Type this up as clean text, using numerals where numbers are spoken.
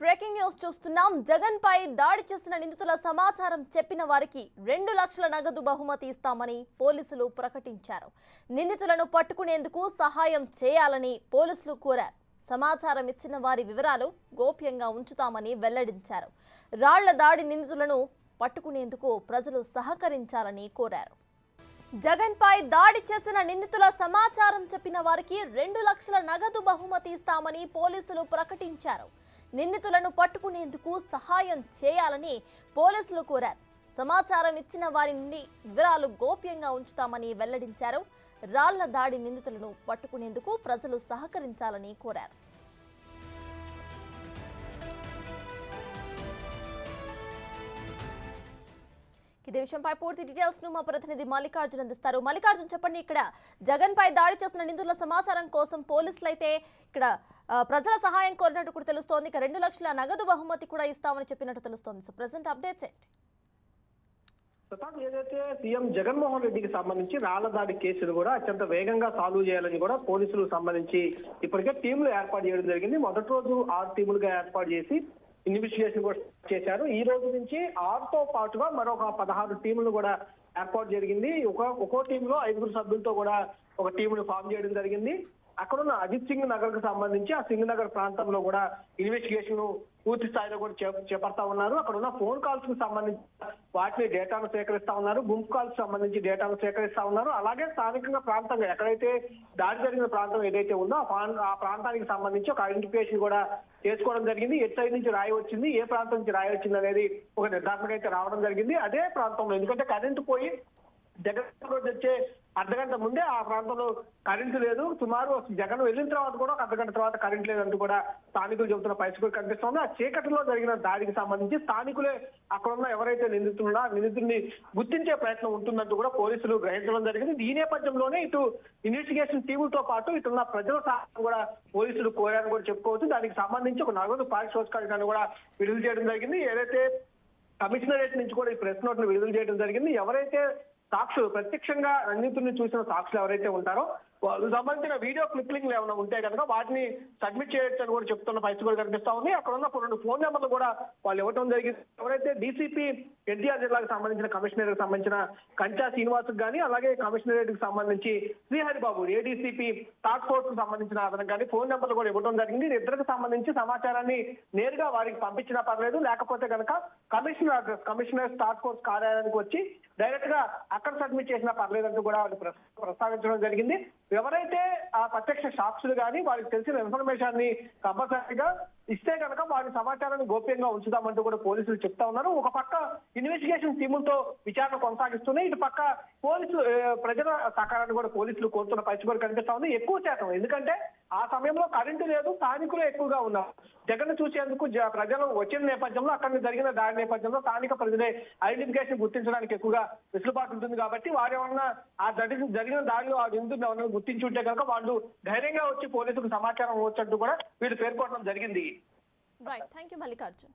Breaking news చూస్తున్నాం. జగన్ పై దాడి చేసిన నిందితుల సమాచారం చెప్పిన వారికి 2 లక్షల నగదు బహుమతి ఇస్తామని పోలీసులు ప్రకటించారు. నిందితులను పట్టుకునేందుకు సహాయం చేయాలని పోలీసులు కోరారు. సమాచారం ఇచ్చిన వారి వివరాలు గోప్యంగా ఉంచుతామని వెల్లడించారు. రాళ్ల దాడి నిందితులను పట్టుకునేందుకు ప్రజలు సహకరించాలని కోరారు. జగన్ పై దాడి చేసిన నిందితుల సమాచారం చెప్పిన వారికి 2 లక్షల నగదు బహుమతి ఇస్తామని పోలీసులు ప్రకటించారు. నిందితులను పట్టుకునేందుకు సహాయం చేయాలని పోలీసులు కోరారు. సమాచారం ఇచ్చిన వారి నుండి వివరాలు గోప్యంగా ఉంచుతామని వెల్లడించారు. రాళ్ల దాడి నిందితులను పట్టుకునేందుకు ప్రజలు సహకరించాలని కోరారు. ఇదే విషయంపై పూర్తి డీటెయిల్స్ ను మా ప్రతినిధి మల్లికార్జున్ అందిస్తారు. మల్లికార్జున్, చెప్పండి, ఇక్కడ జగన్ పై దాడి చేసిన నిందితుల సమాచారం కోసం పోలీసులు అయితే ఇక్కడ ప్రజల సహాయం కోరినట్టు కూడా తెలుస్తోంది. ఇక 2 లక్షల నగదు బహుమతి కూడా ఇస్తామని చెప్పినట్టు తెలుస్తోంది. సో ప్రెసెంట్ అప్డేట్స్ ఏంటి? ప్రతాప్, ఏదైతే సీఎం జగన్మోహన్ రెడ్డికి సంబంధించి రాళ్ల దాడి కేసును కూడా అత్యంత వేగంగా సాల్వ్ చేయాలని కూడా పోలీసులకు సంబంధించి ఇప్పటికే టీంలు ఏర్పాటు చేయడం జరిగింది. మొదటి రోజు 6 టీములుగా ఏర్పాటు చేసి ఇన్వెస్టిగేషన్ కూడా చేశారు. ఈ రోజు నుంచి 6తో పాటుగా మరొక 16 టీములు కూడా ఏర్పాటు జరిగింది. ఒక్కో టీంలో 5 సభ్యులతో కూడా ఒక టీమును ఫామ్ చేయడం జరిగింది. అక్కడున్న అజిత్ సింగ్ నగర్ కు సంబంధించి ఆ సింగ్ నగర్ ప్రాంతంలో కూడా ఇన్వెస్టిగేషన్ పూర్తి స్థాయిలో కూడా చేపడతా ఉన్నారు. అక్కడ ఉన్న ఫోన్ కాల్స్ కు సంబంధించి వాటిని డేటాను సేకరిస్తా ఉన్నారు. గుంపు కాల్స్ సంబంధించి డేటాను సేకరిస్తా ఉన్నారు. అలాగే స్థానికంగా ప్రాంతంగా ఎక్కడైతే దాడి జరిగిన ప్రాంతం ఏదైతే ఉందో ఆ ప్రాంతానికి సంబంధించి ఒక ఐడెంటిఫికేషన్ కూడా చేసుకోవడం జరిగింది. ఎటు సైడ్ నుంచి రాయి వచ్చింది, ఏ ప్రాంతం నుంచి రాయి వచ్చింది అనేది ఒక నిర్ధారణగా అయితే రావడం జరిగింది. అదే ప్రాంతంలో, ఎందుకంటే కరెంటు పోయి జగన్ రోజు వచ్చే అర్ధగంట ముందే ఆ ప్రాంతంలో కరెంటు లేదు. సుమారు జగన్ వెళ్ళిన తర్వాత కూడా ఒక అర్ధగంట తర్వాత కరెంట్ లేదంటూ కూడా స్థానికులు చెబుతున్న పరిస్థితి కనిపిస్తుంది. ఆ చీకటిలో జరిగిన దాడికి సంబంధించి స్థానికులే అక్కడున్న ఎవరైతే నిందితున్నా నిందితుడిని గుర్తించే ప్రయత్నం ఉంటుందంటూ కూడా పోలీసులు గ్రహించడం జరిగింది. ఈ నేపథ్యంలోనే ఇటు ఇన్వెస్టిగేషన్ టీములతో పాటు ఇటున్న ప్రజల సహాయం కూడా పోలీసులు కోరారని కూడా చెప్పుకోవచ్చు. దానికి సంబంధించి ఒక నగదు పారితోషికాన్ని కూడా విడుదల చేయడం జరిగింది. ఏదైతే కమిషనరేట్ నుంచి కూడా ఈ ప్రెస్ నోట్ ను విడుదల చేయడం జరిగింది. ఎవరైతే సాక్షులు, ప్రత్యక్షంగా నిందితుడిని చూసిన సాక్షులు ఎవరైతే ఉంటారో వాళ్ళు సంబంధించిన వీడియో క్లిప్లింగ్లు ఏమైనా ఉంటే కనుక వాటిని సబ్మిట్ చేయొచ్చు అని కూడా చెప్తున్న పరిస్థితి కూడా కనిపిస్తా ఉంది. అక్కడ ఉన్న 2 ఫోన్ నెంబర్లు కూడా వాళ్ళు ఇవ్వడం జరిగింది. ఎవరైతే డీసీపీ ఎన్టీఆర్ జిల్లాకు సంబంధించిన కమిషనర్ కి సంబంధించిన కంచా శ్రీనివాస్ కానీ, అలాగే కమిషనరేట్ కి సంబంధించి శ్రీహరిబాబు ఏడీసీపీ టాస్క్ ఫోర్స్ కు సంబంధించిన అతను కానీ ఫోన్ నెంబర్లు కూడా ఇవ్వడం జరిగింది. ఇద్దరికి సంబంధించి సమాచారాన్ని నేరుగా వారికి పంపించినా పర్లేదు, లేకపోతే కనుక కమిషనర్ టాస్క్ ఫోర్స్ కార్యాలయానికి వచ్చి డైరెక్ట్ గా అక్కడ సబ్మిట్ చేసినా పర్లేదంటూ కూడా వాళ్ళు ప్రస్తావించడం జరిగింది. ఎవరైతే ఆ ప్రత్యక్ష సాక్షులు కానీ వారికి తెలిసిన ఇన్ఫర్మేషన్ ని కంపల్సరీగా ఇస్తే కనుక వారి సమాచారాన్ని గోప్యంగా ఉంచుతామంటూ కూడా పోలీసులు చెప్తా ఉన్నారు. ఒక పక్క ఇన్వెస్టిగేషన్ టీములతో విచారణ కొనసాగిస్తున్నాయి, ఇటు పక్క పోలీసులు ప్రజల సహకారాన్ని కూడా పోలీసులు కోరుతున్న పరిస్థితి కూడా కనిపిస్తా ఉంది. ఎక్కువ శాతం, ఎందుకంటే ఆ సమయంలో కరెంటు లేదు, స్థానికులు ఎక్కువగా ఉన్నారు. జగన్ చూసేందుకు ప్రజలు వచ్చిన నేపథ్యంలో, అక్కడ జరిగిన దాడి నేపథ్యంలో స్థానిక ప్రజలే ఐడెంటిఫికేషన్ గుర్తించడానికి ఎక్కువగా వెసులుబాటు ఉంటుంది. కాబట్టి వారేమన్నా ఆ జరిగిన దాడిలో ఆ నిందితుడిని ఎవరైనా గుర్తించి ఉంటే కనుక వాళ్ళు ధైర్యంగా వచ్చి పోలీసులకు సమాచారం ఇవ్వచ్చంటూ కూడా వీళ్ళు పేర్కొనడం జరిగింది. Right, thank you Mallikarjun.